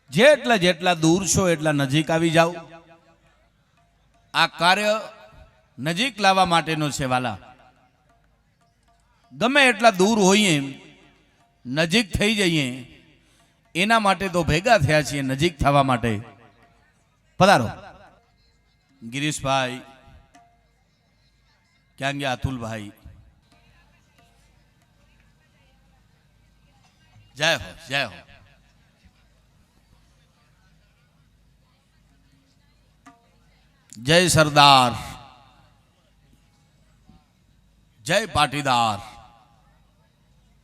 જેટલા જેટલા દૂર છો એટલા નજીક આવી જાઓ. આ કાર્ય નજીક લાવવા માટેનો છે વાલા. ગમે એટલા દૂર હોઈએ નજીક થઈ જઈએ એના માટે તો ભેગા થયા છીએ, નજીક થવા માટે. પધારો. ગિરીશભાઈ ક્યાં ગયા? અતુલભાઈ જય હો, જય હો. જય સરદાર, જય પાટીદાર.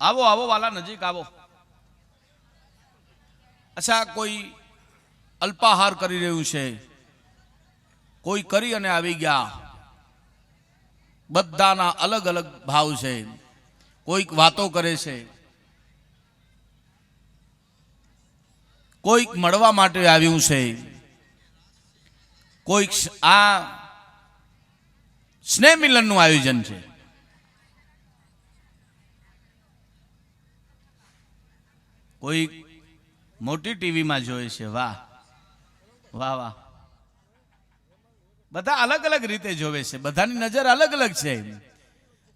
આવો આવો વાલા, નજીક આવો. અચ્છા, કોઈ અલ્પાહાર કરી રહ્યું છે, કોઈ કરી અને આવી ગયા. બધાના અલગ અલગ ભાવ છે. કોઈક વાતો કરે છે, કોઈક મળવા માટે આવ્યું છે, કોઈક આ સ્નેહ મિલનનું આયોજન છે. કોઈ મોટી ટીવીમાં જોયે છે. વાહ વાહ વાહ. બધા અલગ અલગ રીતે જોવે છે, બધાની નજર અલગ અલગ છે.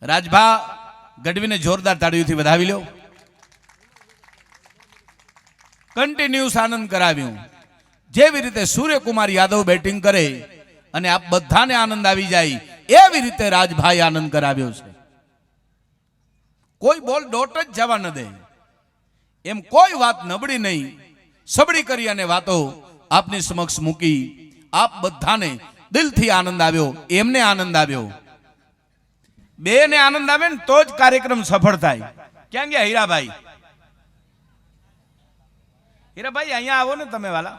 રાજભા ગઢવીને જોરદાર તાળીઓથી વધાવી લો. કન્ટિન્યુઅસ આનંદ કરાવ્યું. જેવી રીતે સૂર્યકુમાર યાદવ બેટિંગ કરે અને આપ બધાને આનંદ આવી જાય એવી રીતે રાજભાઈ આનંદ કરાવ્યો છે. કોઈ બોલ ડોટ જ જવા ન દે, એમ કોઈ વાત નબળી નહીં, સબળી કરી અને વાતો આપની સમક્ષ મૂકી. આપ બધાને દિલથી આનંદ આવ્યો, એમને આનંદ આવ્યો. બેને આનંદ આવે ને તો જ કાર્યક્રમ સફળ થાય. ક્યાં ગયા હીરાભાઈ? હીરાભાઈ અહીંયા આવો ને તમે વાલા.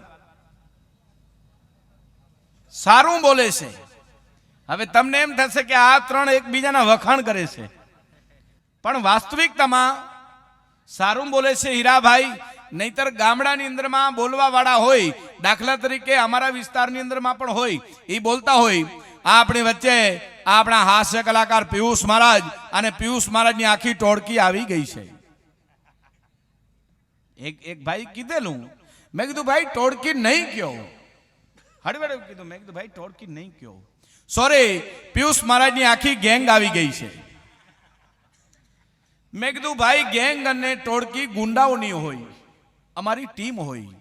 સારું બોલે છે. હવે તમને એમ થશે કે આ ત્રણ એકબીજાના વખાણ કરે છે, પણ વાસ્તવિકતામાં સારું બોલે છે હીરાભાઈ. નહીતર ગામડાની અંદરમાં બોલવા વાળા હોય, દાખલા તરીકે અમારા વિસ્તારની અંદરમાં પણ હોય, એ બોલતા હોય. આપણી વચ્ચે આપણા હાસ્ય કલાકાર પિયુષ મહારાજ અને પિયુષ મહારાજની આખી ટોળકી આવી ગઈ છે. એક ભાઈ કીધેલું, મેં કીધું ભાઈ ટોળકી નહીં કયો. હળવેડ કીધું, મેં કીધું ભાઈ ટોળકી નહીં કયો. સોરી, પિયુષ મહારાજની આખી ગેંગ આવી ગઈ છે. મેં કીધું ભાઈ ગેંગ અને ટોળકી ગુંડાઓની હોય, અમારી ટીમ હોય.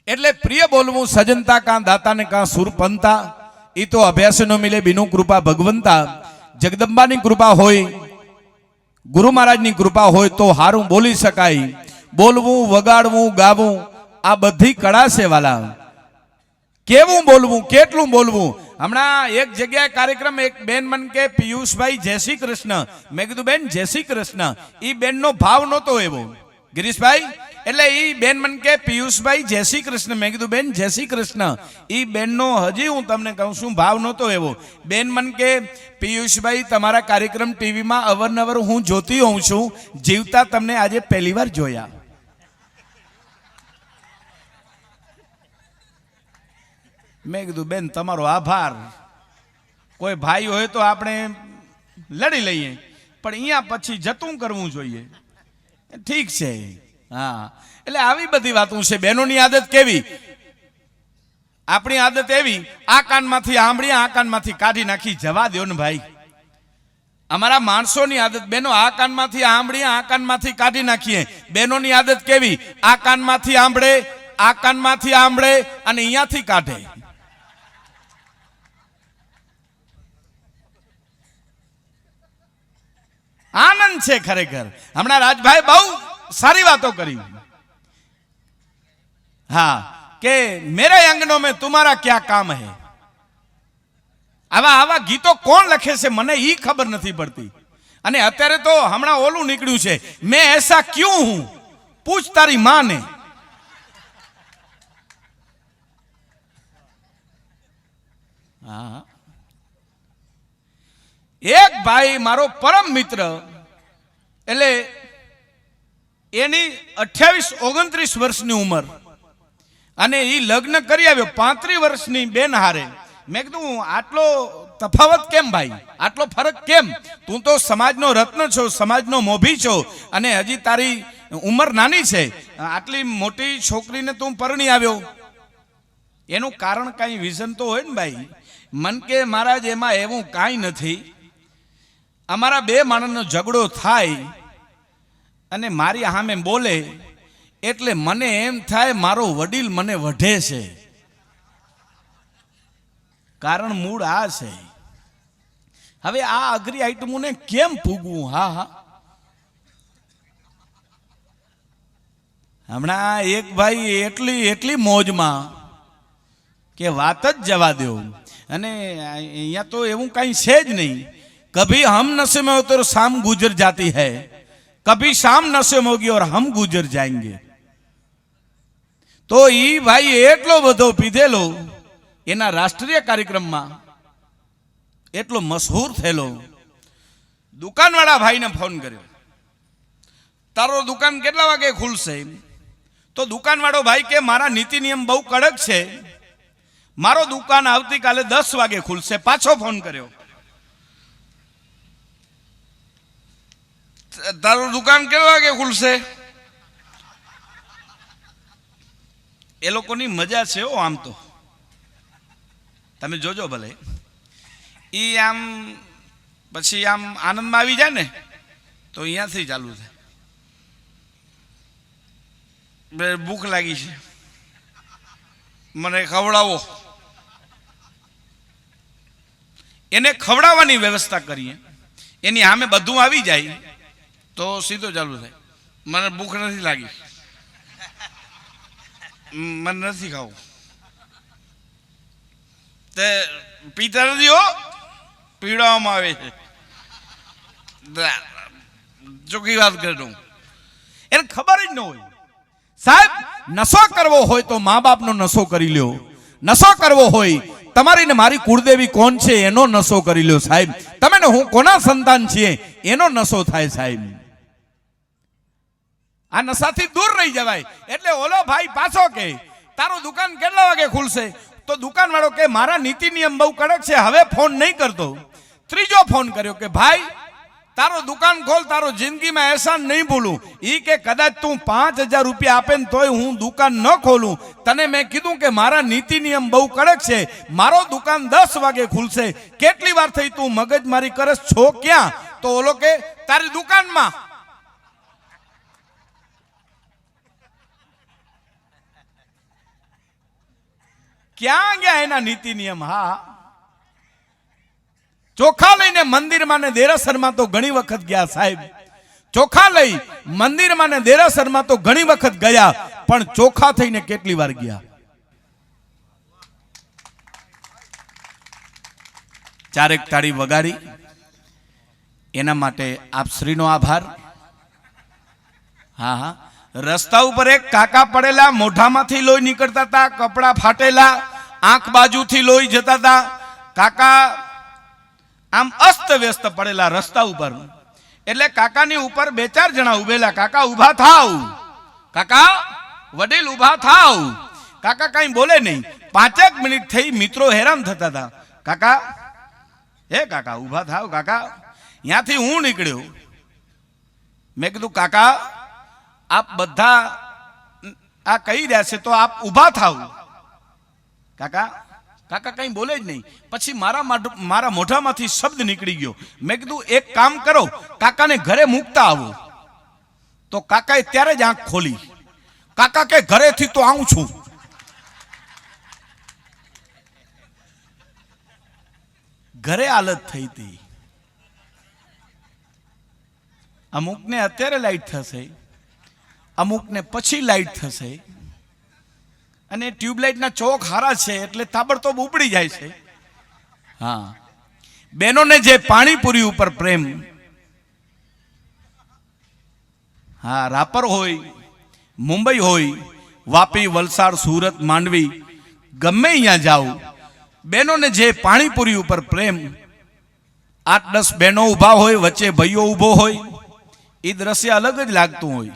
એટલે પ્રિય બોલવું સજનતા કાં દાતા ને કાં સુરપંતા, એ તો અભ્યાસ નો મિલે બિનુ કૃપા ભગવંતા. જગદંબાની કૃપા હોય, ગુરુ મહારાજની કૃપા હોય તો હારું બોલી શકાય. બોલવું, વગાડવું, ગાવું આ બધી કળા છે વાલા. કેવું બોલવું, કેટલું બોલવું. હમણાં એક જગ્યાએ કાર્યક્રમ, એક બેન મન કે પિયુષભાઈ જય શ્રી કૃષ્ણ. મેં કીધું બેન જય શ્રી કૃષ્ણ. એ બેનનો ભાવ નહોતો એવો. ગિરીશભાઈ એટલે એ બેન મન કે પિયુષભાઈ જય શ્રી કૃષ્ણ. મેં કીધું બેન જય શ્રી કૃષ્ણ. એ બેનનો હજી હું તમને કહું છું ભાવ નહોતો એવો. બેન મન કે પિયુષભાઈ તમારા કાર્યક્રમ ટીવીમાં અવારનવાર હું જોતી હોઉં છું, જીવતા તમને આજે પહેલી વાર જોયા. મેં કીધું બેન તમારો આભાર. કોઈ ભાઈ હોય તો આપણે લડી લઈએ, પણ અહીંયા પછી જતું કરવું જોઈએ. ઠીક છે. હા, એટલે આવી બધી વાતો છે. બહેનોની આદત કેવી, આપણી આદત એવી, આ કાનમાંથી સાંભળી આ કાનમાંથી કાઢી નાખી જવા દો ને ભાઈ. અમારા માણસોની આદત બહેનો, આ કાનમાંથી સાંભળી આ કાનમાંથી કાઢી નાખીએ. બહેનોની આદત કેવી, આ કાનમાંથી સાંભળે, આ કાનમાંથી સાંભળે અને અહીંયાથી કાઢે. આનંદ છે ખરેખર. હમણાં રાજભાઈ બહુ સારી વાતો કરી. હા, કે મેરે અંગનો મેં તુમારા ક્યાં કામ હૈ. આવા આવા ગીતો કોણ લખે છે મને ઈ ખબર નથી પડતી. અને અત્યારે તો હમણાં ઓલું નીકળ્યું છે, મેં એસા ક્યું હું, પૂછ તારી માને. હા, એક ભાઈ મારો પરમ મિત્ર, એટલે એની 28-29 વર્ષની ઉંમર, અને એ લગ્ન કરી આવ્યો 35 વર્ષની બેન હારે. મેં કીધું આટલો તફાવત કેમ ભાઈ, આટલો ફરક કેમ? તું તો સમાજનો રત્ન છો, સમાજનો મોભી છો, અને હજી તારી ઉંમર નાની છે, આટલી મોટી છોકરીને તું પરણી આવ્યો, એનું કારણ કાંઈ વિઝન તો હોય ને ભાઈ. મન કે મહારાજ એમાં એવું કાંઈ નથી. અમારા બે માણસનો ઝઘડો થાય અને મારી સામે બોલે એટલે મને એમ થાય મારો વડીલ મને વઢે છે. કારણ મૂળ આ છે. હવે આ અઘરી આઈટમોને કેમ ફૂગવું? હા હા, હમણાં એક ભાઈ એટલી મોજમાં કે વાત જ જવા દો. અને અહીંયા તો એવું કઈ છે જ નહીં. કભી હમ નशे में होते और शाम गुजर जाती है, कभी शाम नशे में होगी और हम गुजर जाएंगे. તો ઈ ભાઈ એટલો બધો પીધેલો, એના રાષ્ટ્રીય કાર્યક્રમમાં એટલો મશહૂર થયેલો. દુકાનવાળા ભાઈને ફોન કર્યો, તારો દુકાન કેટલા વાગે ખુલશે? તો દુકાનવાળો ભાઈ કે મારા નીતિ નિયમ બહુ કડક છે, મારો દુકાન આવતીકાલે 10 વાગે ખુલશે. પાછો ફોન કર્યો, તારું દુકાન કેટલા વાગે ખુલશે? એ લોકોની મજા છે હો. આમ તો તમે જોજો ભલે, ઈ આમ પછી આમ આનંદમાં આવી જાય ને તો અહીંયાથી ચાલુ થાય. ભૂખ લાગી છે, મને ખવડાવો. એને ખવડાવવાની વ્યવસ્થા કરીએ, એની સામે બધું આવી જાય તો સીધો ચાલુ થાય, મને ભૂખ નથી લાગી, મને નથી ખાવું. તે પીતા નથી હો, પીવડાવવામાં આવે છે. ચોખ્ખી વાત કરી દઉં, એને ખબર જ ન હોય. સાહેબ, નશો કરવો હોય તો મા બાપનો નશો કરી લ્યો. નશો કરવો હોય તમારી ને મારી કુળદેવી કોણ છે એનો નશો કરી લ્યો. સાહેબ, તમે ને હું કોના સંતાન છીએ એનો નશો થાય. સાહેબ, આ નશાથી દૂર રહી જવાય. એટલે ઓલો ભાઈ પાછો કે તારું દુકાન કેટલા વાગે ખુલશે? તો દુકાન વાળો કે મારા નીતિ નિયમ બહુ કડક છે, હવે ફોન નહીં કરતો. ત્રીજો ફોન કર્યો કે ભાઈ તારો દુકાન ખોલ, તારો જિંદગીમાં એહસાન નહીં ભૂલું. ઈ કે કદાચ તું 5000 રૂપિયા આપે ને તોય હું દુકાન ન ખોલું. તને મેં કીધું કે મારા નીતિ નિયમ બહુ કડક છે, મારો દુકાન 10 વાગે ખુલશે. કેટલી વાર થઈ તું મગજમારી કરસ છો ક્યાં? તો ઓલો કે તારી દુકાનમાં. ક્યાં ગયા એના નીતિ નિયમ? હા, ચોખા લઈને મંદિરમાં ને દેરાસરમાં તો ઘણી વખત ગયા. સાહેબ, ચોખા લઈ મંદિરમાં ને દેરાસરમાં તો ઘણી વખત ગયા, પણ ચોખા થઈને કેટલી વાર ગયા? ચારેક તાળી વગાડી એના માટે આપ શ્રીનો આભાર. હા હા, રસ્તા ઉપર એક કાકા પડેલા, મોઢામાંથી લોહી નીકળતા હતા, કપડા ફાટેલા, આંખ બાજુથી લોહી જતા હતા. કાકા આમ અસ્ત વ્યસ્ત પડેલા રસ્તા ઉપર. એટલે કાકાની ઉપર 2-4 જણા ઉભેલા. કાકા ઉભા થાવ, કાકા વડીલ ઉભા થાવ. કાકા કઈ બોલે નહીં. 5 મિનિટ થઈ, મિત્રો હેરાન થતા હતા. કાકા, હે કાકા ઉભા થાવ. કાકા, ત્યાંથી હું નીકળ્યો. મેં કીધું કાકા આપ બધા આ કહી રહ્યા છે તો આપ ઉભા થાવ. કાકા કાકા કઈ બોલે જ નહીં. પછી મારા મોઢામાંથી શબ્દ નીકળી ગયો. મેં કીધું એક કામ કરો, કાકાને ઘરે મૂકતા આવો. તો કાકાએ ત્યારે જ આંખ ખોલી. કાકા કે ઘરેથી તો આવું છું. ઘરે હાલત થઈ હતી. અમુકને અત્યારે લાઈટ થશે, અમુકને પછી લાઈટ થશે. અને ટ્યુબલાઇટના ચોક હારા છે એટલે તાબડતોબ ઉપડી જાય છે. હા, બહેનોને જે પાણીપુરી ઉપર પ્રેમ, હા, રાપર હોય, મુંબઈ હોય, વાપી, વલસાડ, સુરત, માંડવી, ગમે અહીંયા જાઓ, બહેનોને જે પાણીપુરી ઉપર પ્રેમ, 8-10 બહેનો ઊભા હોય, વચ્ચે ભાઈઓ ઊભો હોય, એ દ્રશ્ય અલગ જ લાગતું હોય.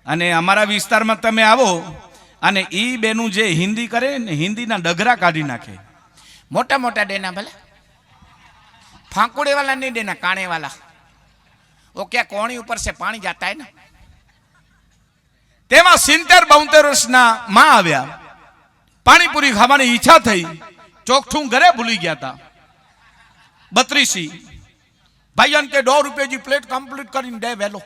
અને અમારા વિસ્તારમાં તમે આવો અને ઈ બેનું જે હિન્દી કરે ને, હિન્દીના ડગરા કાઢી નાખે. મોટા મોટા દેના ભલે, फांकुड़े वाला नहीं देना, काने वाला. वो क्या कोणी ऊपर से पानी जाता है ना, તેમાં 70-72 વર્ષના માં આવ્યા, પાણીપુરી ખાવાની ઈચ્છા થઈ, ચોકઠું ઘરે ભૂલી ગયા હતા. 32 ભાઈઓને કે 100 રૂપિયાની પ્લેટ કમ્પ્લીટ કરીને દે વેલો.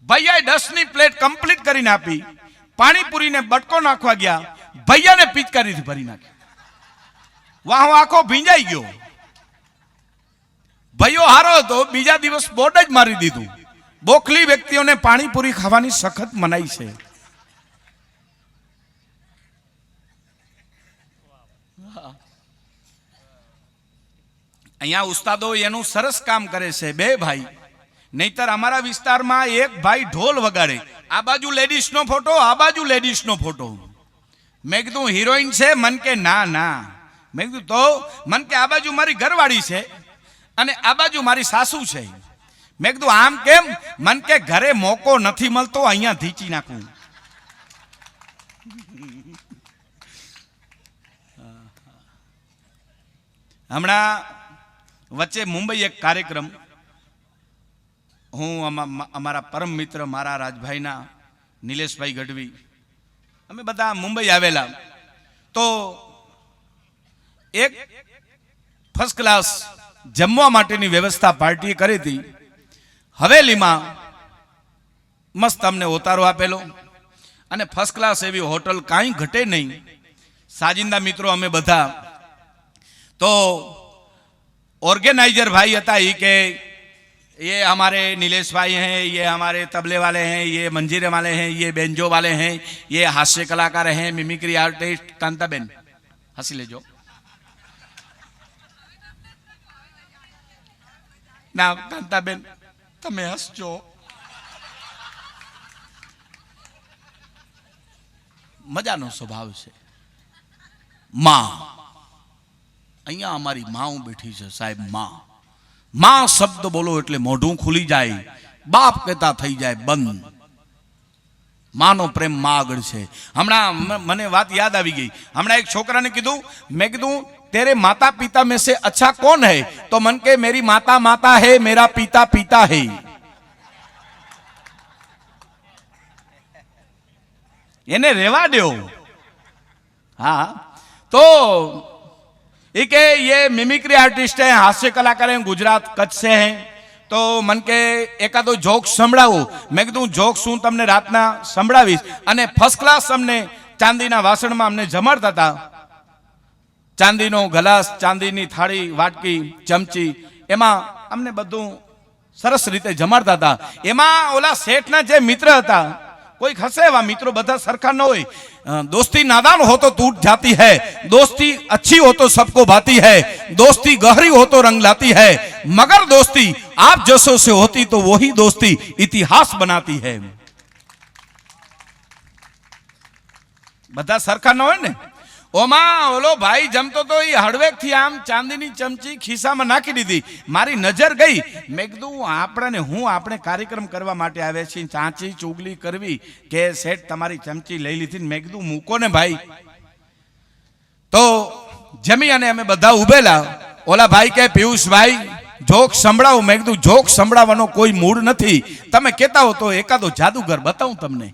ભૈયાએ 10ની પ્લેટ કમ્પ્લીટ કરીને આપી. પાણીપુરીને બટકો નાખવા ગયા, ભૈયાને પિચકારીથી ભરી નાખી. વાહ આખો ભીંજાઈ ગયો. ભાઈઓ હારો હતો, બીજા દિવસ બોર્ડ જ મારી દીધું, બોખલી વ્યક્તિઓને પાણીપુરી ખાવાની સખત મનાઈ છે. અહીંયા ઉસ્તાદો એનું સરસ કામ કરે છે બે ભાઈ. નહીતર અમારા વિસ્તારમાં એક ભાઈ ઢોલ વગાડે, આ બાજુ લેડીઝનો ફોટો, આ બાજુ લેડીઝનો ફોટો. મેં કીધું હિરોઈન છે? મન કે ના ના. મેં કીધું તો? મન કે આ બાજુ મારી ઘરવાળી છે અને આ બાજુ મારી સાસુ છે. મેં કીધું આમ કેમ? મન કે ઘરે મોકો નથી મળતો, અહીંયા ધીચી નાખું. હમણાં વચ્ચે મુંબઈ એક કાર્યક્રમ, હું અમારા પરમ મિત્ર મારા રાજભાઈના નિલેશભાઈ ગઢવી, અમે બધા મુંબઈ આવેલા. તો એક ફર્સ્ટ ક્લાસ જમવા માટેની વ્યવસ્થા પાર્ટીએ કરી હતી. હવેલીમાં મસ્ત અમને ઓતારો આપેલો અને ફર્સ્ટ ક્લાસ એવી હોટલ, કાંઈ ઘટે નહીં. સાજિંદા મિત્રો અમે બધા. તો ऑर्गेनाइजर भाई था ये के ये हमारे नीलेश भाई हैं, ये हमारे तबले वाले हैं, ये मंजीरे वाले हैं, ये बेंजो वाले हैं, ये हास्य कलाकार हैं, मिमिक्री आर्टिस्ट. कांताबेन हसी लेजो ना. कांताबेन तमे हसजो. मजानो स्वभाव છે. मां અહીંયા અમારી માં બેઠી છે સાહેબ. માં શબ્દ બોલો એટલે મોઢું ખુલી જાય, બાપ કહેતા થઈ જાય બંધ. માનો પ્રેમ માં આગળ છે. હમણાં મને વાત યાદ આવી ગઈ. હમણાં એક છોકરાને કીધું, મેં કીધું तेरे माता पिता में से अच्छा कौन है? तो मन के मेरी माता माता है, मेरा पिता पिता है. એને રેવા દો. हाँ तो ये के ये मिमिक्री आर्टिस्ट है, हास्य कलाकार हैं, गुजरात कच्छ से हैं. तो मन के एकादो जोक संभळावो. मैं कीधुं जोक शू तमने रातना संभळावीश. अने फर्स्ट क्लास अमने चांदीना वासणमां अमने जमाडता हता. चांदीनो ग्लास, चांदीनी थाળી, वाटकी, चमची, एमां अमने बधुं सरस रीते जमाडता हता. एमां ओला सेठना जे मित्र हता, कोई हसे एवा मित्रों बधा सरखा न होय. दोस्ती नादान हो तो टूट जाती है, दोस्ती अच्छी हो तो सबको भाती है, दोस्ती गहरी हो तो रंग लाती है, मगर दोस्ती आप जैसों से होती तो वही दोस्ती इतिहास बनाती है. बधा सरखा न होय ने. ओमा ओलो भाई जमतो तो ये हड़वेक थी आम चांदीनी चमची खीसा में नाखी दीधी. मारी नजर गई. मैं कीधुं आपणे हूँ आपणे कार्यक्रम करवा माटे आव्या छीए, चांची चुगली करवी के सेठ तमारी चमची लई लीधी. मैं कीधुं मूको ने भाई. तो जमी अने अमे बधा उभेला. ओला भाई के पीयूष भाई जोक संभळावो. मैं कीधुं जोक संभळावવાનો कोई मूड नहीं, तमे कहेता हो तो एकादो जादूगर बताऊं तमने.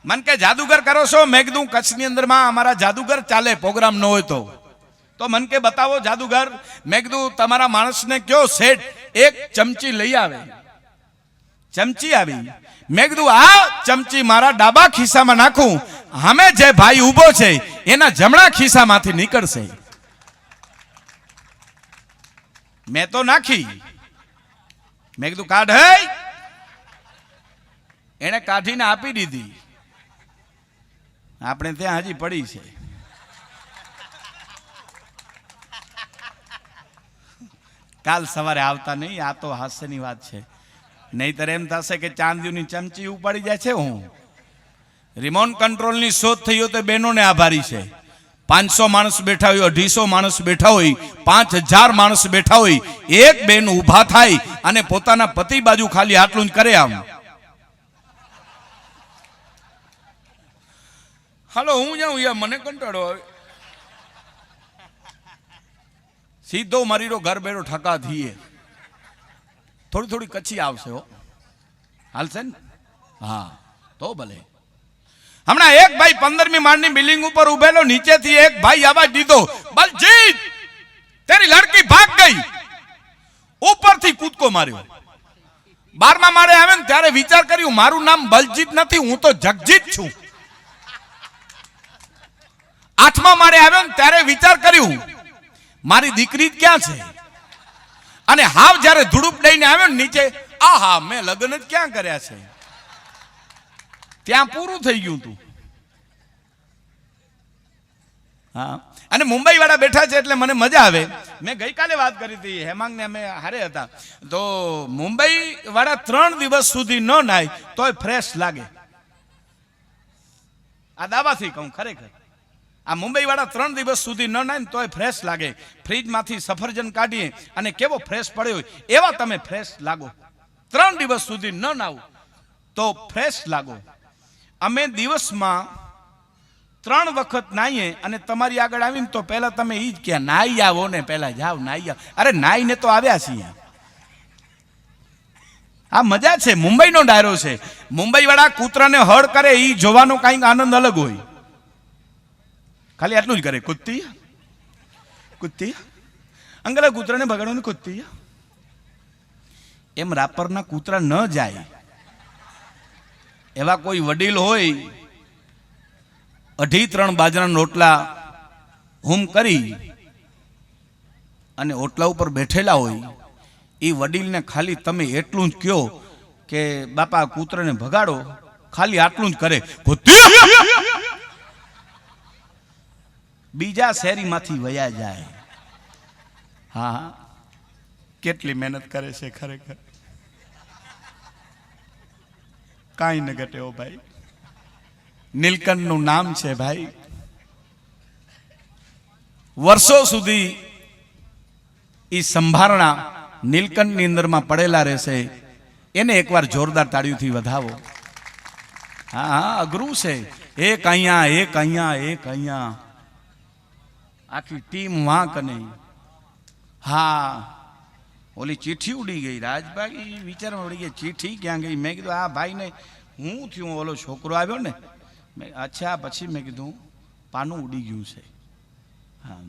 मन के जादूगर करो छो? मैं कीधुं कच्छनी अंदर में अमारा जादूगर चाले, प्रोग्राम न होय तो मन के बतावो जादूगर. मैं कीधुं तमारा माणस ने क्यों सेठ एक चमची लई आवे. चमची आवी. मैं कीधुं आ चमची मारा डाबा खीसा में नाखूं, हमें जे भाई उभो छे एना जमणा खीसा मांथी निकळशे. मैं तो नाखी. मैं कीधुं काढ. है एने काढीने आपी दीधी. આપણે ત્યાં હજી પડી છે. કાલ સવારે આવતા નહીં. આ તો હાસ્યની વાત છે. નહીતર એમ થશે કે ચાંદીની ચમચી ઉપાડી જાય છે. હું રિમોટ કંટ્રોલની શોધ થઈ હોય તો બહેનોને આભારી છે. 500 માણસ બેઠા હોય, 250 માણસ બેઠા હોય, 5000 માણસ બેઠા હોય, એક બેન ઊભા થાય અને પોતાના પતિ બાજુ ખાલી આટલું જ કરે. આમ હાલો હું જાઉં, યાર મને કંટાળો આવે. સીધો મારીરો ઘર બેઠો ઠકા થઈએ. થોડી થોડી કચ્છી આવશે હો. હાલશે ને? હા તો ભલે. હમણાં એક ભાઈ 15મી માળની બિલ્ડિંગ ઉપર ઉભેલો, નીચેથી એક ભાઈ અવાજ દીધો, બલજીત તેરી લડકી ભાગ ગઈ. ઉપરથી કૂદકો માર્યો. 12મા માળે આવે ને ત્યારે વિચાર કર્યું, મારું નામ બલજીત નથી, હું તો જગજીત છું. 8મા માળે આવ્યો ને ત્યારે વિચાર કર્યું, મારી દીકરી ક્યાં છે? અને હાવ જ્યારે ધૂળુપ દઈને આવ્યો ને નીચે, આહા મેં લગ્ન જ ક્યાં કર્યા છે. ત્યાં પૂરું થઈ ગયું તું. હા, અને મુંબઈ વાળા બેઠા છે એટલે મને મજા આવે. મેં ગઈકાલે વાત કરી હતી, હેમાંગ ને અમે હારે હતા, તો મુંબઈ વાળા 3 દિવસ સુધી ન નાય તોય ફ્રેશ લાગે. આ દાવાથી કહું, ખરેખર આ મુંબઈ વાળા 3 દિવસ સુધી ન નાય તોય ફ્રેશ લાગે. ફ્રીજમાંથી સફરજન કાઢીએ અને કેવો ફ્રેશ પડ્યો હોય એવા તમે ફ્રેશ લાગો. 3 દિવસ સુધી ન નાવ તો ફ્રેશ લાગો. અમે દિવસમાં 3 વખત નાહીએ અને તમારી આગળ આવીને તો પહેલા તમે ઈ જ કે નાઈ આવો ને, પહેલા જાઓ નાઈ આવો. અરે નાઈને તો આવ્યા છીએ. આ મજા છે, મુંબઈનો ડાયરો છે. મુંબઈ વાળા કૂતરાને હળ કરે ઈ જોવાનો કંઈક આનંદ અલગ હોય. ખાલી આટલું જ કરે, કુત્તી કુત્તી અંગલા કૂતરાને ભગાડો ને કુત્તી. એમ રાપરના કૂતરા ન જાય. એવા કોઈ વડીલ હોય, 2.5-3 બાજરાના રોટલા હુમ કરી અને ઓટલા ઉપર બેઠેલા હોય, એ વડીલને ખાલી તમે એટલું જ કહો કે બાપા કૂતરાને ભગાડો, ખાલી આટલું જ કરે, બીજા શેરીમાંથી વયા જાય. હા, કેટલી મહેનત કરે છે ખરેખર. કાંઈ ન ઘટે ઓ ભાઈ. નીલકંઠ નું નામ છે ભાઈ. વર્ષો સુધી ઈ સંભારણા નીલકંઠ ની અંદરમાં પડેલા રહેશે. એને એકવાર જોરદાર તાળીઓથી વધાવો. હા હા, અઘરું છે. એક અહીંયા, એક અહીંયા, એક અહીંયા, આખી ટીમ વાંક નહીં. હા, ઓલી ચીઠી ઉડી ગઈ. રાજભાઈ વિચારમાં ઉડી ગઈ, ચીઠી ક્યાં ગઈ? મેં કીધું આ ભાઈને હું થયું, ઓલો છોકરો આવ્યો ને, અચ્છા. પછી મેં કીધું પાનું ઉડી ગયું છે. હા,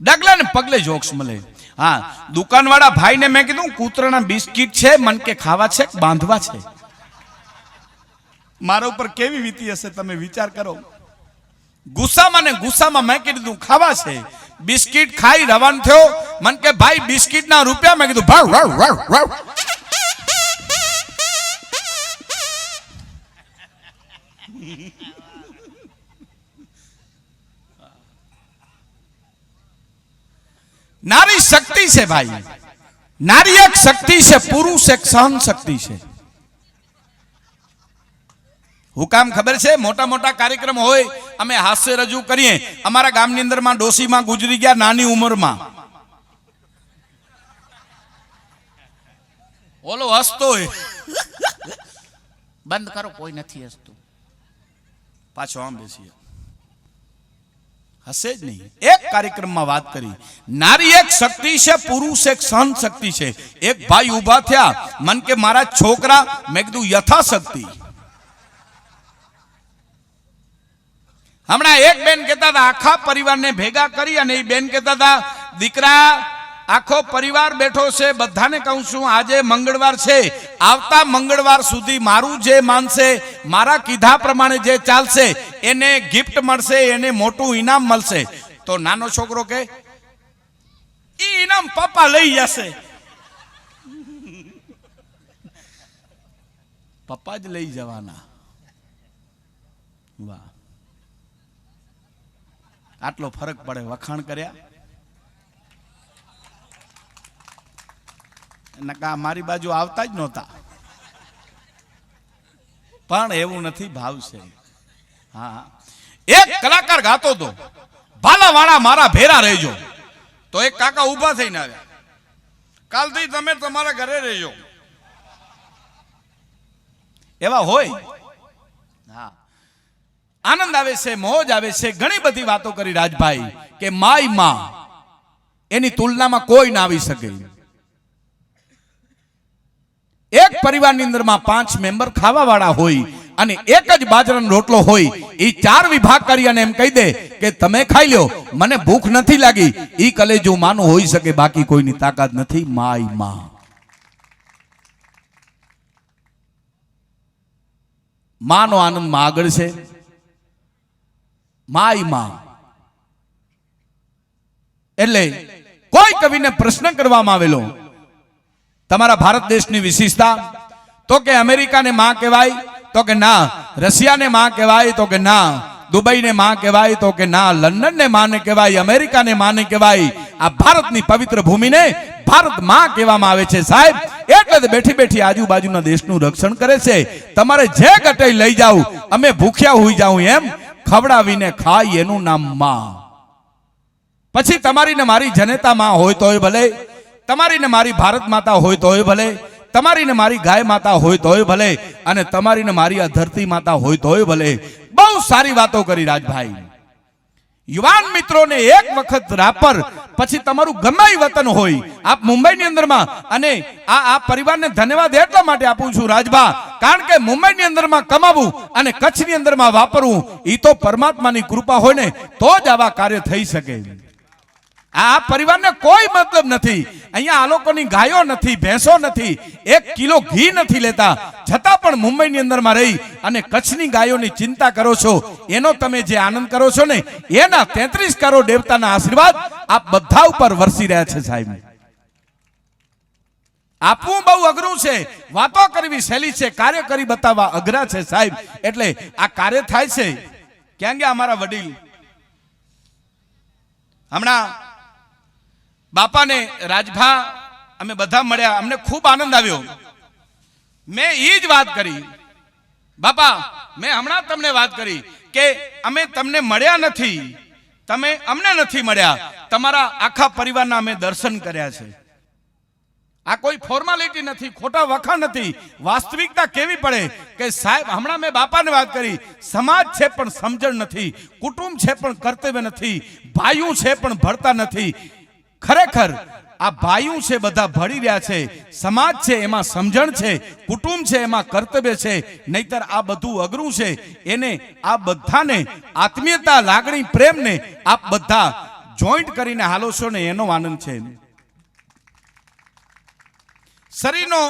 ડગલા ને પગલે જોક્સ મળે. હા, દુકાનવાળા ભાઈને મેં કીધું કૂતરાના બિસ્કિટ છે, મન કે ખાવા છે કે બાંધવા છે? મારા ઉપર કેવી વીતી હશે તમે વિચાર કરો. ગુસ્સામાં ને ગુસ્સામાં મેં કીધું ખાવા છે. બિસ્કિટ ખાઈ રવાન થયો. મન કે ભાઈ બિસ્કિટ ના રૂપિયા. મેં કીધું ભાવ વાવ વાવ વાવ. નારી શક્તિ છે ભાઈ. નારી એક શક્તિ છે, પુરુષ એક સહન શક્તિ છે. હું કામ ખબર છે? મોટા મોટા કાર્યક્રમ હોય, અમે હાસ્ય રજૂ કરીએ. અમારા ગામની અંદરમાં ડોસીમાં ગુજરી ગયા નાની ઉંમરમાં. ઓલો હસતો હોય, બંધ કરો, કોઈ નથી હસતું. પાછો આમ બેસીએ, હસે જ નહીં. એક કાર્યક્રમમાં વાત કરી, નારી એક શક્તિ છે, પુરુષ એક સહન શક્તિ છે. એક ભાઈ ઉભા થયા, મન કે મારા છોકરા. મેં કીધું યથાશક્તિ. હમણાં એક બેન કહેતા હતા આખા પરિવારને ભેગા કરી, અને એ બેન કહેતા હતા દીકરા આખો પરિવાર બેઠો છે, બધાને કહું છું આજે મંગળવાર છે, આવતા મંગળવાર સુધી મારું જે માનશે, મારા કીધા પ્રમાણે જે ચાલશે એને ગિફ્ટ મળશે, એને મોટું ઇનામ મળશે. તો નાનો છોકરો કે ઈ ઇનામ પપ્પા લઈ જશે. પપ્પા જ લઈ જવાના. વાહ, આટલો ફરક પડે. વખાણ કર્યા નકા મારી બાજુ આવતા જ નહોતા. પણ એવું નથી, ભાવ છે. હા, એક કલાકાર ગાતો હતો, ભાલાવાળા મારા ભેરા રહેજો. તો એક કાકા ઊભા થઈને આવ્યા, કાલથી તમે તમારા ઘરે રહેજો. એવા હોય. હા, આનંદ આવે છે, મોજ આવે છે. ઘણી બધી વાતો કરી રાજભાઈ કે માય માં એની તુલનામાં કોઈ ના આવી શકે. એક પરિવારની અંદરમાં 5 મેમ્બર ખાવા વાળા હોય અને એક જ બાજરાનો રોટલો હોય, એ 4 વિભાગ કરી અને એમ કહી દે કે તમે ખાઈ લ્યો, મને ભૂખ નથી લાગી, ઈ કલેજો માનું હોઈ શકે, બાકી કોઈની તાકાત નથી. માય માં, માનો આનંદ માં આગળ છે. માય માં એટલે કોઈ કવિને પ્રશ્ન કરવામાં આવેલો, તમારા ભારત દેશની વિશેષતા, તો કે અમેરિકાને માં કહેવાય, તો કે ના. રશિયાને માં કહેવાય, તો કે ના. દુબઈને માં કહેવાય, તો કે ના. લંડનને માને કહેવાય, અમેરિકાને માને કહેવાય. આ ભારતની પવિત્ર ભૂમિને ભારત માં કહેવામાં આવે છે સાહેબ. એટલે જ બેઠી બેઠી આજુબાજુના દેશનું રક્ષણ કરે છે. તમારે જે ગટે લઈ જાવ, અમે ભૂખ્યા હોઈ જાવ એમ ખવડાવીને ખાય, એનું નામ માં. પછી તમારી ને મારી જનતા માં હોય તોય ભલે, તમારી ને મારી ભારત માતા હોય તોય ભલે, તમારી ને મારી ગાય માતા હોય તોય ભલે, અને તમારી ને મારી આ ધરતી માતા હોય તોય ભલે. બહુ સારી વાતો કરી રાજભાઈ. યુવાન મિત્રોને એક વખત રાપર, પછી તમારું ગમે વતન હોય, આપ મુંબઈની અંદરમાં, અને આ પરિવારને ધન્યવાદ એટલા માટે આપું છું રાજભા, કારણ કે મુંબઈની અંદરમાં કમાવું અને કચ્છની અંદરમાં વાપરવું, એ તો પરમાત્માની કૃપા હોય ને તો જ આવા કાર્ય થઈ શકે. આ પરિવારને કોઈ મતલબ નથી, અહીંયા આ લોકોની ગાયો નથી, ભેંસો નથી, 1 કિલો ઘી નથી લેતા, છતાં પણ મુંબઈની અંદરમાં રહી અને કચ્છની ગાયોની ચિંતા કરો છો. એનો તમે જે આનંદ કરો છો ને, એના 33 કરોડ દેવતાના આશીર્વાદ આપ બધા ઉપર વરસી રહ્યા છે સાહેબ. આપવું બહુ અઘરું છે, વાતો કરવી સહેલી છે, કાર્ય કરી બતાવવા અઘરા છે સાહેબ. એટલે આ કાર્ય થાય છે. ક્યાં ગયા અમારા વડીલ? હમણાં બાપાને રાજભા અમે બધા મળ્યા, અમને ખૂબ આનંદ આવ્યો. મેં એ જ વાત કરી, બાપા મેં હમણાં તમને વાત કરી કે અમે તમને મળ્યા નથી, તમે અમને નથી મળ્યા, તમારા આખા પરિવારના અમે દર્શન કર્યા છે. આ કોઈ ફોર્માલિટી નથી, ખોટા વખાણ નથી, વાસ્તવિકતા કેવી પડે કે સાહેબ. હમણાં મેં બાપાને વાત કરી, સમાજ છે પણ સમજણ નથી, કુટુંબ છે પણ કર્તવ્ય નથી, ભાઈઓ છે પણ ભળતા નથી. ખરેખર આ ભાઈઓ છે બધા ભળી રહ્યા છે, સમાજ છે એમાં સમજણ છે, કુટુંબ છે એમાં કર્તવ્ય છે, નહીતર આ બધું અઘરું છે. એને આ બધાને આત્મીયતા, લાગણી, પ્રેમને આપ બધા જોઈન્ટ કરીને હાલો છો ને, એનો આનંદ છે. શરીરનો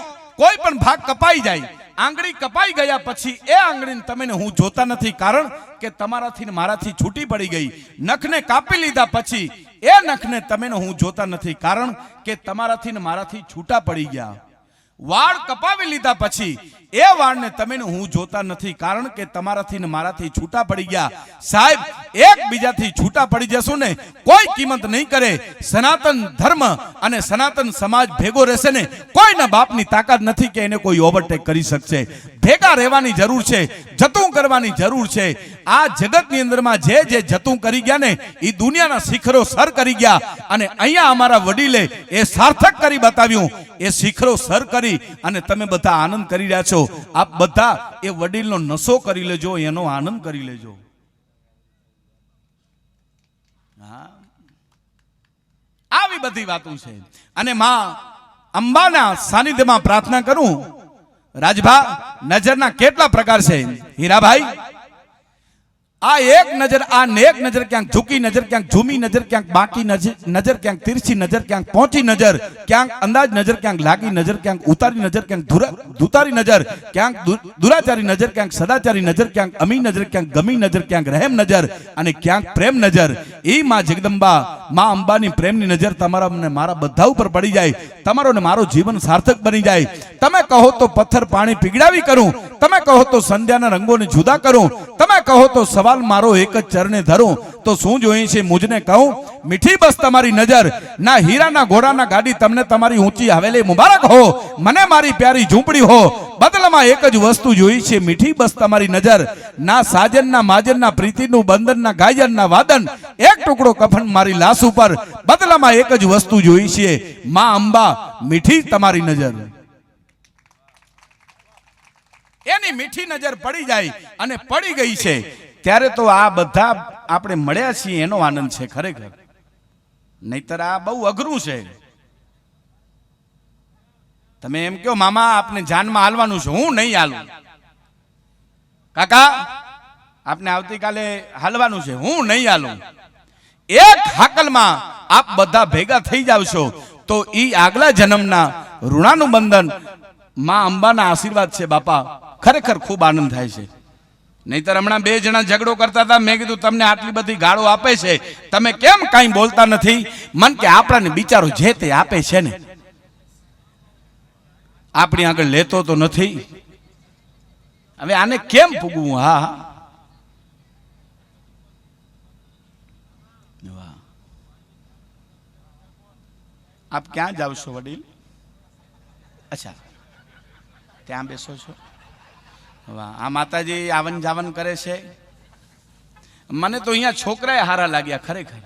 કોઈ પણ ભાગ કપાઈ જાય, આંગળી કપાઈ ગયા પછી એ આંગળીને તમે ને હું જોતા નથી, કારણ કે તમારાથી ને મારાથી છૂટી પડી ગઈ. નખને કાપી લીધા પછી એ નખને તમે ને હું જોતા નથી, કારણ કે તમારાથી ને મારાથી છૂટા પડી ગયા. વાળ કપાવી લીધા પછી એ વાળને તમે ને હું જોતા નથી, કારણ કે તમારાથી ને મારાથી છૂટા પડી ગયા. સાહેબ એકબીજાથી છૂટા પડી જશું ને કોઈ કિંમત નહીં કરે. સનાતન ધર્મ અને સનાતન સમાજ ભેગો રહેશે ને, કોઈના બાપની તાકાત નથી કે એને કોઈ ઓવરટેક કરી શકશે. ભેગા રહેવાની જરૂર છે, જતું કરવાની જરૂર છે. આ જગતની અંદરમાં જે જતું કરી ગયા ને, એ દુનિયાના શિખરો સર કરી ગયા, અને અહીંયા અમારા વડીલે એ સાર્થક કરી બતાવ્યું. એ શિખરો સર કરી અને તમે બધા આનંદ કરી રહ્યા છો. આપ બધા એ વડીલનો નશો કરી લેજો, એનો આનંદ કરી લેજો. આવી બધી વાતો છે. અને માં અંબાના સાનિધ્યમાં પ્રાર્થના કરું. રાજભા નજરના કેટલા પ્રકાર છે હીરાભાઈ? આ એક નજર, આ નેક નજર, ક્યાંક ઝૂકી નજર, ક્યાંક ઝૂમી નજર, ક્યાંક બાકી નજર, ક્યાંક તિરછી નજર, ક્યાંક પહોંચી નજર, ક્યાંક અંદાજ નજર, ક્યાંક લાગી નજર, ક્યાંક ઉતારી નજર, ક્યાંક દુતારી નજર, ક્યાંક દુરાચારી નજર, ક્યાંક સદાચારી નજર, ક્યાંક અમી નજર, ક્યાંક ગમી નજર, ક્યાંક રહેમ નજર, અને ક્યાંક પ્રેમ નજર. એ માં જગદંબા, માં અંબાની પ્રેમની નજર તમારા ને મારા બધા ઉપર પડી જાય, તમારો ને મારો જીવન સાર્થક બની જાય. તમે કહો તો પથ્થર પાણી પીગળાવી કરું, તમે કહો તો સંધ્યાના રંગોને જુદા કરું, તમે કહો તો સવાલ મારો એક જ ચરણે ધરું. તો શું જોઈએ છે મુજને કહું? મીઠી બસ તમારી નજર, ના હીરાના ઘોડાના ગાડી, તમને તમારી ઊંચી હવેલી મુબારક હો, મને મારી પ્યારી ઝૂંપડી હો. બદલામાં એક જ વસ્તુ જોઈ છે, મીઠી બસ તમારી નજર, ના સાજનના માજનના પ્રીતિનું બંધનના ગાયનના વાદન, એક ટુકડો કફન મારી લાશ ઉપર. બદલામાં એક જ વસ્તુ જોઈ છે, માં અંબા મીઠી તમારી નજર. એની મીઠી નજર પડી જાય, અને પડી ગઈ છે ત્યારે તો આ બધા આપણે મળ્યા છીએ એનો આનંદ છે ખરેખર. નહીતર આ બહુ અઘરું છે. તમે એમ કહો મામા આપને જાનમાં હાલવાનું છે, હું નહીં હાલું. કાકા આપને આવતીકાલે હાલવાનું છે, હું નહીં હાલું. એક હાકલમાં આપ બધા ભેગા થઈ જાવશો તો ઈ આગલા જન્મના ઋણાનું બંધન માં અંબાના આશીર્વાદ છે બાપા. ખરેખર ખૂબ આનંદ થાય છે. નહીતર હમણાં બે જણા ઝઘડો કરતા હતા. મેં કીધું તમને આટલી બધી ગાળો આપે છે, તમે કેમ કાંઈ બોલતા નથી? મન કે આપણાને બિચારો જે તે આપે છે ને, આપણી આગળ લેતો તો નથી. હવે આને કેમ પૂગવું? હા આપ ક્યાં જાવ છો વડીલ? અચ્છા, ત્યાં બેસો છો. વાહ, આ માતાજી આવન જાવન કરે છે. મને તો અહીંયા છોકરાએ હારા લાગ્યા. ખરેખર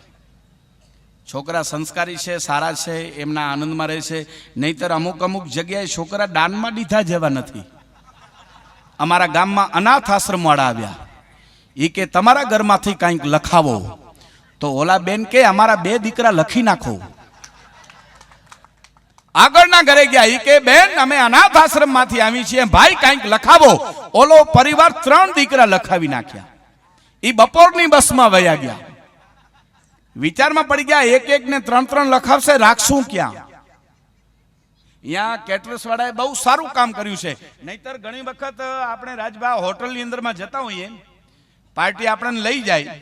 છોકરા સંસ્કારી છે, સારા છે, એમના આનંદમાં રહે છે. નહીતર અમુક અમુક જગ્યાએ છોકરા દાનમાં દીધા જેવા નથી. અમારા ગામમાં અનાથ આશ્રમ વાળા આવ્યા. એ કે તમારા ઘરમાંથી કંઈક લખાવો. તો ઓલા બેન કે અમારા 2 દીકરા લખી નાખો. આગળના ઘરે ગયા. ઈ કે બેન અમે અનાથ આશ્રમ માંથી આવી છીએ, ભાઈ કંઈક લખાવો. ઓલો પરિવાર 3 દીકરા લખાવી નાખ્યા. ઈ બપોરની બસમાં વયા ગયા. વિચારમાં પડી ગયા, એક એક ને 3 લખાવશે, રાખશું ક્યાં? અહીંયા કેટરર્સ વાળાએ બહુ સારું કામ કર્યું છે. નહીતર ઘણી વખત આપણે રાજભા હોટલની અંદરમાં જતા હોઈએ, પાર્ટી આપણને લઈ જાય,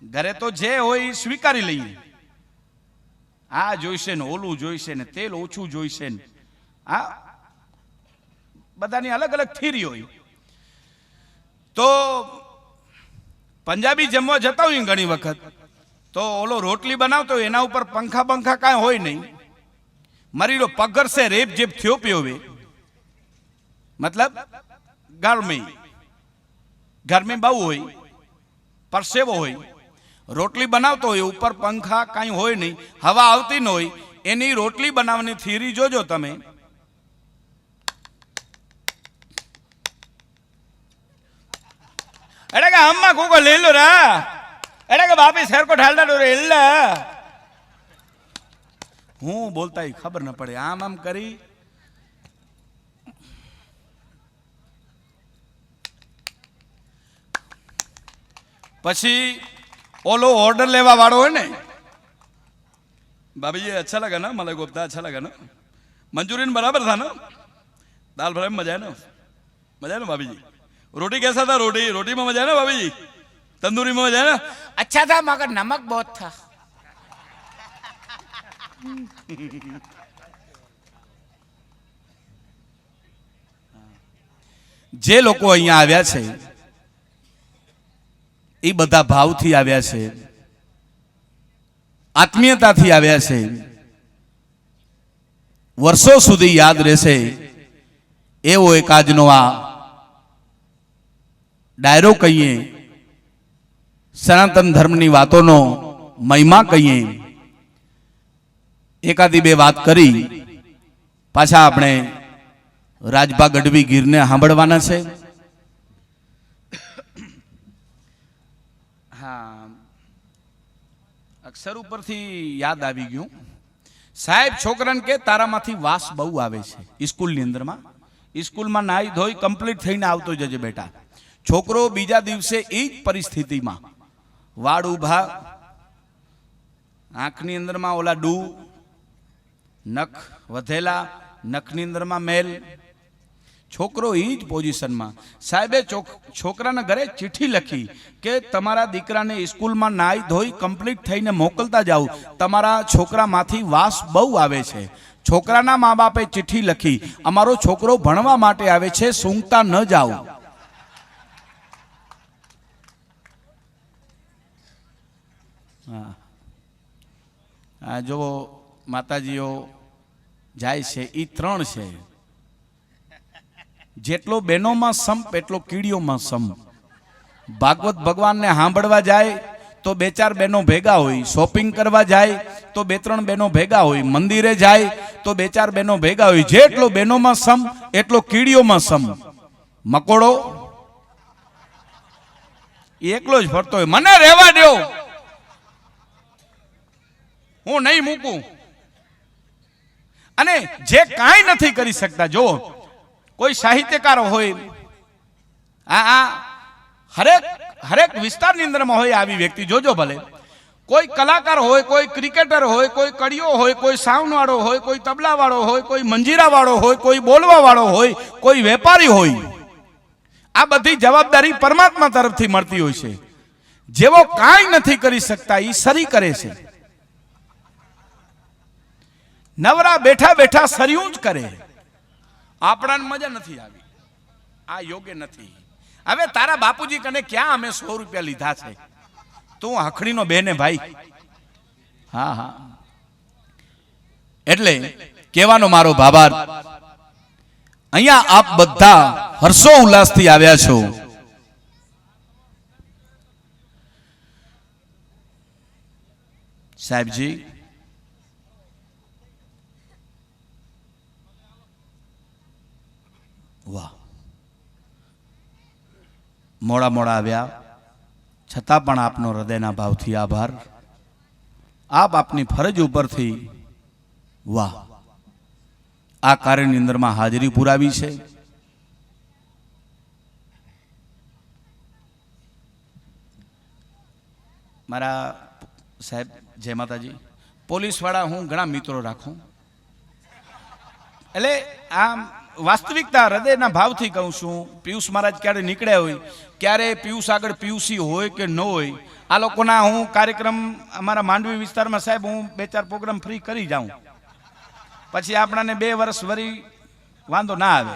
ઘરે તો જે હોય એ સ્વીકારી લઈએ. આ જોઈશે ને ઓલું જોઈશે ને તેલ ઓછું જોઈશે ને, આ બધાની અલગ અલગ થિયરી હોય. તો પંજાબી જમવા જતા હોય ઘણી વખત, તો ઓલો રોટલી બનાવતો હોય એના ઉપર પંખા કાંઈ હોય નહીં. મરીડો પગર સે રેપ જેબ થયો પ્યો વે, મતલબ ગરમી બહુ હોય, પરસેવો હોય. રોટલી બનાવતો હોય ઉપર પંખા કાંઈ હોય નહીં, હવા આવતી ન હોય. એની રોટલી બનાવવાની થિયરી જોજો તમે. એડા કે અમ્મા કોકો લઈ લો રા, એડા કે બાપી શેર કો ઢાલડા ડોરે એલ્લા. હું બોલતા ही ખબર ન પડે. આમ આમ કરી પછી ओलो ऑर्डर लेवा वाड़ो है ने, भाभी जी अच्छा लगा ना, मलाई कोफ्ता अच्छा लगा ना, मंचूरियन बराबर था ना, दाल फ्राई में मजा है ना, मजा है ना भाभी जी? रोटी कैसा था? रोटी में मजा है ना भाभी जी? तंदूरी में मजा है ना? अच्छा था मगर नमक बहुत था. जे लोको अहींया आव्या छे એ બધા ભાવથી આવ્યા છે, આત્મીયતાથી આવ્યા છે. વર્ષો સુધી યાદ રહેશે એવો એક આજનો આ ડાયરો કહીએ, સનાતન ધર્મની વાતોનો મહિમા કહીએ. એકાદી 2 વાત કરી પાછા આપણે રાજભા ગઢવી ગીરને સાંભળવાના છે. અક્ષર ઉપરથી યાદ આવી ગયું. સાહેબ છોકરાને કે તારામાંથી વાસ બહુ આવે છે. સ્કૂલની અંદરમાં, સ્કૂલમાં નાઈ ધોઈ કમ્પ્લીટ થઈને આવતો જજે બેટા. છોકરો બીજા દિવસે એ જ પરિસ્થિતિમાં વાળ ઉભા, આંખની અંદરમાં ઓલા ડૂ, નખ વધેલા, નખની અંદરમાં મેલ. છોકરો એ જ પોઝિશનમાં. સાહેબે છોકરાના ઘરે ચિઠ્ઠી લખી કે તમારા દીકરાને સ્કૂલમાં નાઈ ધોઈ કમ્પ્લીટ થઈને મોકલતા જાઓ, તમારા છોકરામાંથી વાસ બહુ આવે છે. છોકરાના મા બાપે ચિઠ્ઠી લખી, અમારો છોકરો ભણવા માટે આવે છે, સૂંઘતા ન જાઓ. હા, જો માતાજીઓ જાય છે એ 3 છે. જેટલો બેનોમાં સંપ એટલો કીડીઓમાં સંપ. ભાગવત ભગવાનને સાંભળવા જાય તો 2-4 બહેનો ભેગા હોય, શોપિંગ કરવા જાય તો 2-3 બહેનો ભેગા હોય, મંદિરે જાય તો 2-4 બહેનો ભેગા હોય. જેટલો બહેનોમાં સંપ એટલો કીડીઓમાં સંપ. મકોડો એકલો જ ફરતો હોય. મને રહેવા દો, હું નહીં મૂકું. અને જે કાંઈ નથી કરી શકતા, જો કોઈ સાહિત્યકારો હોય, આ હરેક વિસ્તારની અંદરમાં હોય આવી વ્યક્તિ, જોજો ભલે. કોઈ કલાકાર હોય, કોઈ ક્રિકેટર હોય, કોઈ કડીઓ હોય, કોઈ સાઉન્ડવાળો હોય, કોઈ તબલાવાળો હોય, કોઈ મંજીરાવાળો હોય, કોઈ બોલવાવાળો હોય, કોઈ વેપારી હોય. આ બધી જવાબદારી પરમાત્મા તરફથી મળતી હોય છે. જેવો કાંઈ નથી કરી શકતા એ સરી કરે છે. નવરા બેઠા બેઠા સરિયું જ કરે. આપણાને મજા નથી આવી, આ યોગ્ય નથી. હવે તારા બાપુજી કને ક્યાં અમે 100 રૂપિયા લીધા છે? તું હખડીનો બેને ભાઈ. હા હા, એટલે કહેવાનો મારો ભાવાર્થ, અહીંયા આપ બધા હર્ષો ઉલ્લાસથી આવ્યા છો. સાહેબજી, વાહ, મોડા મોડા આવ્યા છતાં પણ આપનો હૃદયના ભાવથી આભાર. આપ આપની ફરજ ઉપરથી વાહ આ કાર્યની અંદરમાં હાજરી પુરાવી છે. મારા સાહેબ જય માતાજી, પોલીસવાળા હું ઘણા મિત્રો રાખું, એટલે આમ વાસ્તવિકતા હૃદયના ભાવથી કહું છું. પિયુષ મહારાજ ક્યારે નીકળ્યા હોય, ક્યારે પિયુષ આગળ પિયુષી હોય કે ન હોય, આ લોકોના હું કાર્યક્રમ અમારા માંડવી વિસ્તારમાં સાહેબ હું 2-4 પ્રોગ્રામ ફ્રી કરી જાઉં, પછી આપણાને 2 વર્ષ વરી વાંધો ના આવે.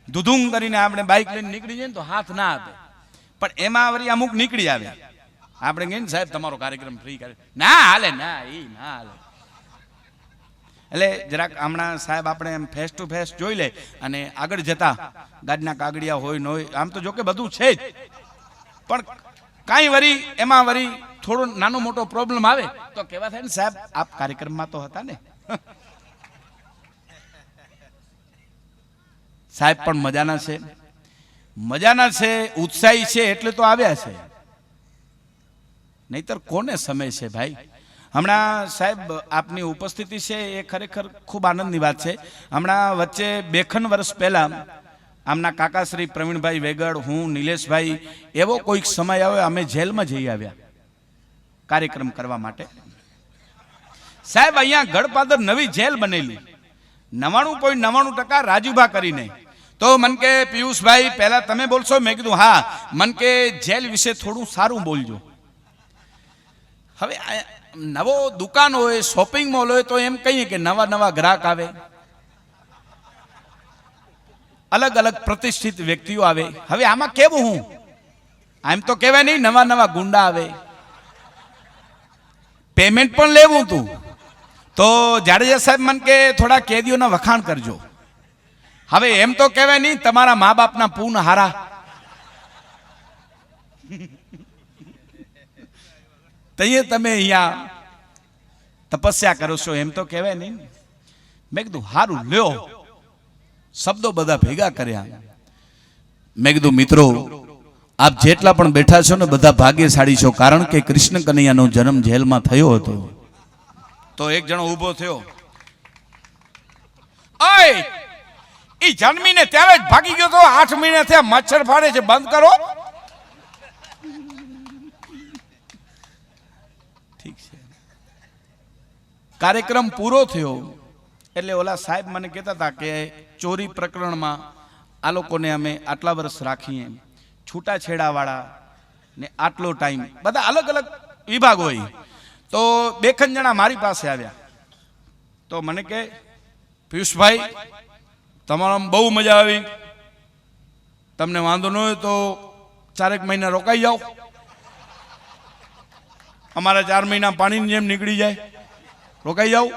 ધૂધુમ કરીને આપણે બાઇક લઈને નીકળી જઈએ ને તો હાથ ના આપે, પણ એમાં વરી અમુક નીકળી આવે. આપણે કહીએ ને સાહેબ તમારો કાર્યક્રમ ફ્રી કરે, ના હાલે, ના એ ના હાલે. એટલે જરાક હમણાં સાહેબ આપણે એમ ફેસ ટુ ફેસ જોઈ લે અને આગળ જતા ગાડના કાગડિયા હોય ન હોય, આમ તો જો કે બધું છે જ, પણ કાંઈ વરી એમાં વરી થોડો નાનો મોટો પ્રોબ્લેમ આવે તો કેવા થાય ને સાહેબ આપ કાર્યક્રમમાં તો હતા ને. સાહેબ પણ મજાના છે, મજાના છે, ઉત્સાહી છે એટલે તો આવ્યા છે, નહીતર કોને સમય છે ભાઈ. હમણાં સાહેબ આપની ઉપસ્થિતિ છે એ ખરેખર ખૂબ આનંદની વાત છે. હમણાં વચ્ચે 2 વર્ષ પહેલા આમના કાકા શ્રી પ્રવીણભાઈ વેગડ, હું, નિલેશભાઈ, એવો કોઈક સમય આવ્યો અમે જેલમાં જઈ આવ્યા કાર્યક્રમ કરવા માટે. સાહેબ અહીંયા ગળપાદર નવી જેલ બનેલી, 99.99% રાજુભા કરીને. તો મન કે પિયુષભાઈ પહેલા તમે બોલશો? મેં કીધું હા. મન કે જેલ વિશે થોડું સારું બોલજો. હવે નવો દુકાન હોય, શોપિંગ મોલ હોય તો એમ કહીએ કે નવા નવા ગ્રાહક આવે, અલગ અલગ પ્રતિષ્ઠિત વ્યક્તિઓ આવે. હવે આમાં કેવું હું, આમ તો કહેવાય નહીં નવા નવા ગુંડા આવે. પેમેન્ટ પણ લેવું તું તો જાડેજા સાહેબ મન કે થોડા કેદીઓના વખાણ કરજો. હવે એમ તો કહેવાય નહીં તમારા મા બાપના પૂન હારા. તઈએ તમે અહીંયા તપસ્યા કરો છો એમ તો કહેવાય નહીં. મેં કીધું હારું લ્યો, શબ્દો બધા ભેગા કર્યા. મેં કીધું મિત્રો આપ જેટલા પણ બેઠા છો ને બધા ભાગ્યશાળી છો, કારણ કે કૃષ્ણ કનૈયાનો જન્મ જેલમાં થયો હતો. તો એક જણો ઊભો થયો, ઓય ઈ જન્મીને ત્યારે જ ભાગી ગયો તો, 8 મહિના થયા મચ્છર ફાડે છે, બંધ કરો. ઠીક છે, કાર્યક્રમ પૂરો થયો એટલે ઓલા સાહેબ મને કહેતા હતા કે ચોરી પ્રકરણમાં આ લોકોને અમે આટલા વર્ષ રાખીએ, છૂટાછેડાવાળા ને આટલો ટાઈમ, બધા અલગ અલગ વિભાગ હોય. તો 2 જણા મારી પાસે આવ્યા તો મને કે પિયુષભાઈ તમારામાં બહુ મજા આવી, તમને વાંધો ન હોય તો 4 મહિના રોકાઈ જાઓ, અમારા 4 મહિના પાણીની જેમ નીકળી જાય, રોકાઈ જાઓ.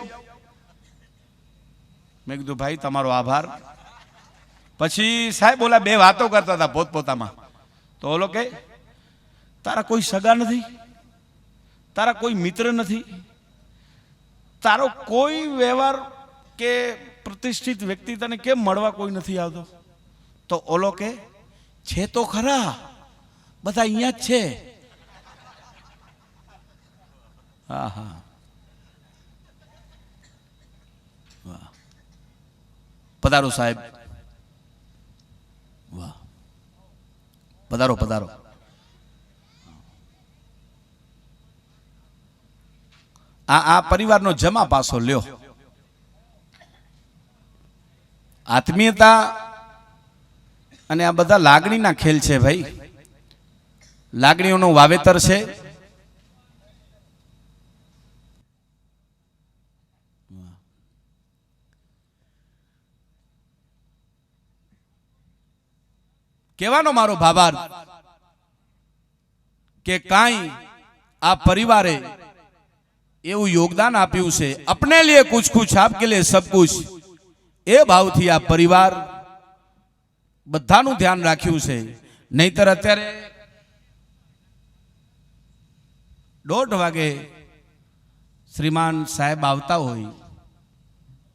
મેં કીધું ભાઈ તમારો આભાર. પછી સાહેબ ઓલા 2 વાતો કરતા હતા પોતપોતામાં. તો ઓલો કે તારા કોઈ સગા નથી, તારા કોઈ મિત્ર નથી, તારો કોઈ વ્યવહાર કે પ્રતિષ્ઠિત વ્યક્તિ તને કેમ મળવા કોઈ નથી આવતો? તો ઓલો કે છે તો ખરા, બધા અહીંયા જ છે. હા હા, વાહ, પધારો સાહેબ. વાહ, પધારો પધારો. આ પરિવારનો જમા પાસો લ્યો. આત્મીયતા અને આ બધા લાગણીના ખેલ છે ભાઈ. લાગણીઓનું વાવેતર છે. કહેવાનો મારો ભાવાર્થ કે કાંઈ આ પરિવારે એવું યોગદાન આપ્યું છે. અપને લીએ કુછ કુછ આપકે લીએ સબ કુછ. એ ભાવથી આ પરિવાર બધાનું ધ્યાન રાખ્યું છે. નહીતર અત્યારે 1:30 વાગે શ્રીમાન સાહેબ આવતા હોય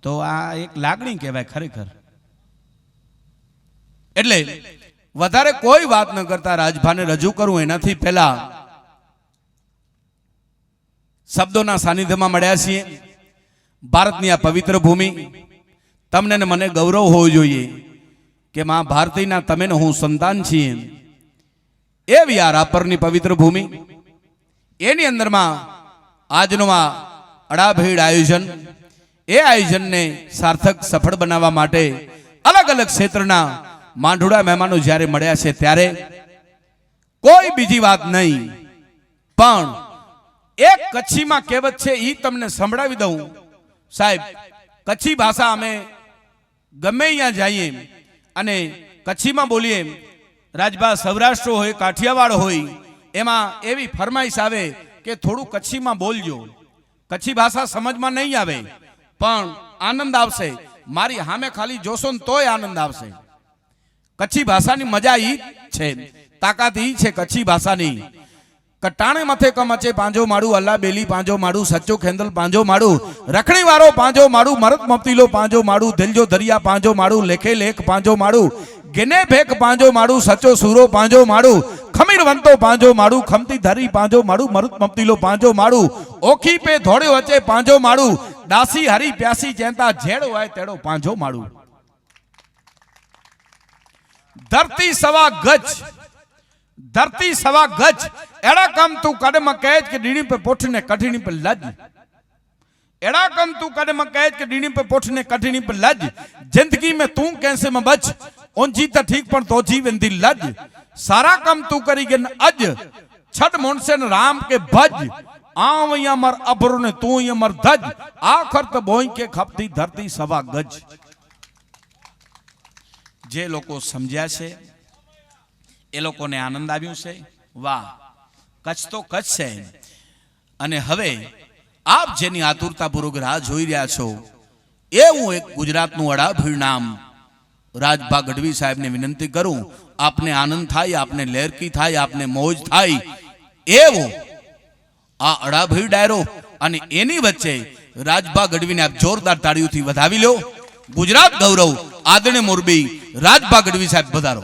તો આ એક લાગણી કહેવાય ખરેખર. એટલે વધારે કોઈ વાત ન કરતા રાજભાને રજૂ કરું એનાથી પહેલા શબ્દોના સાનિધ્યમાં મળ્યા છીએ. ભારતની આ પવિત્ર ભૂમિ, તમને ને મને ગૌરવ હોવું જોઈએ કે માં ભારતીના તમે ને હું સંતાન છીએ. એવી આ રાપરની પવિત્ર ભૂમિ, એની અંદરમાં આજનું આ અડાભેડ આયોજન, એ આયોજનને સાર્થક સફળ બનાવવા માટે અલગ અલગ ક્ષેત્રના માંડુડા મહેમાનો જ્યારે મળ્યા છે ત્યારે કોઈ બીજી વાત નહીં પણ એક કચ્છીમાં કહેવત છે, એ તમને સંભળાવી દઉં. સાહેબ, કચ્છી ભાષા અમે ગમે અહીંયા જઈએ અને કચ્છીમાં બોલીએ. રાજભા સૌરાષ્ટ્ર હોય, કાઠિયાવાડ હોય, એમાં એવી ફરમાઈશ આવે કે થોડું કચ્છીમાં બોલજો. કચ્છી ભાષા સમજમાં નહીં આવે પણ આનંદ આવશે. મારી સામે ખાલી જોશો ને તોય આનંદ આવશે. કચ્છી ભાષાની મજા ઈ છે, તાકાત ઈ છે કચ્છી ભાષાની. કટાણે મથે કમચે પાંજો માડું, અલ્લા બેલી પાંજો માડું, સચ્ચો ખેંદલ પાંજો માડું, રખણી વાળો પાંજો માડું, મરત મપતીલો પાંજો માડું, દિલજો દરિયા પાંજો માડું, લેખે લેખ પાંજો માડું, ગેને ભેક પાંજો માડું, સચ્ચો સૂરો પાંજો માડું, ખમીર વંતો પાંજો માડું, ખમતી ધરી પાંજો માડું, મરત મપતીલો પાંજો માડું, ઓખી પે ધોડ્યો વચ્ચે પાંજો માડું, દાસી હરી પ્યાસી ચેંતા જેડો હોય તેડો પાંજો માડું. ધરતી સવા ગજ, ધરતી સવા ગજ, એડા કમ તું કદમ કહેજ કે ડીણી पे પોઠને કઠીણી पे લજ. एड़ा कम तू कद में कह के डीनी पे पोठने कठिनी पे लज. जिंदगी में तू कैसे में बच उन जीता ठीक पर तो जीवन दी लज. सारा कम तू करी के अज छठ मोनसेन राम के भज. आव या मर अब्र ने तू या मर धज. आखर तो बोई के खपती धरती सवा गज. जे लोको समझ्या छे ए लोको ने आनंद आव्यो छे. वाह, कच्छ तो कच्छ छे. अने हवे आप जेनी आतुरतापूर्वक राह जोई रह्या छो एवं एक गुजरातનું અડાભીડ નામ રાજભા ગઢવી સાહેબને વિનંતી કરું, આપને આનંદ થાય, આપને લહેરકી થાય, આપને મોજ થાય એવો આ અડાભીડ ડાયરો અને એની વચ્ચે રાજભા ગઢવીને આપ જોરદાર તાળીઓથી વધાવી લો. ગુજરાત ગૌરવ આદરણીય મોરબી રાજભા ગઢવી સાહેબ પધારો.